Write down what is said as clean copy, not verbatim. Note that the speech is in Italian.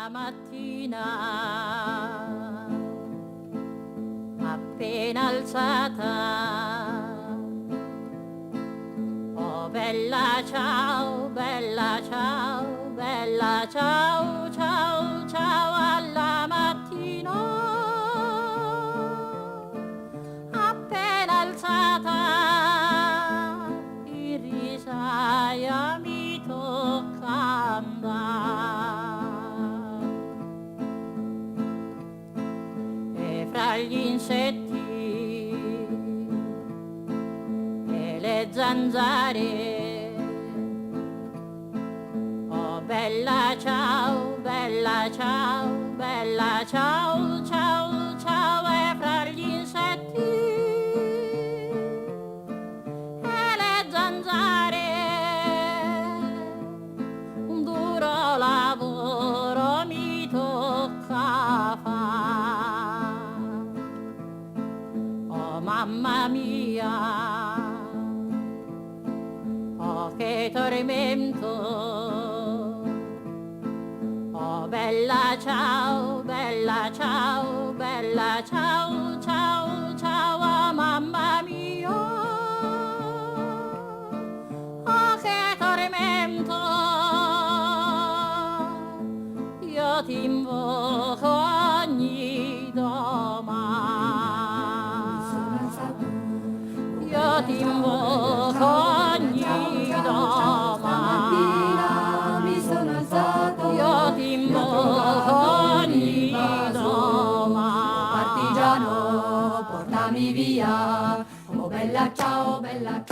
alla mattina, appena alzata, oh bella ciao, bella ciao, bella ciao, ciao, ciao alla mattina, appena alzata, in risaia mi tocca andare, e fra gli insetti e le zanzare, oh bella ciao, bella ciao, bella ciao, ciao, ciao, e fra gli insetti e le zanzare un duro lavoro mi tocca fare, oh mamma mia, oh che tormento, oh bella ciao, bella ciao, bella ciao, ciao, ciao, oh mamma mia, oh che tormento, io ti invoco ogni domani, io ti invoco ogni domani, mi sono alzato, io ti invoco ogni domani. partigiano, portami via, oh bella ciao, bella ciao.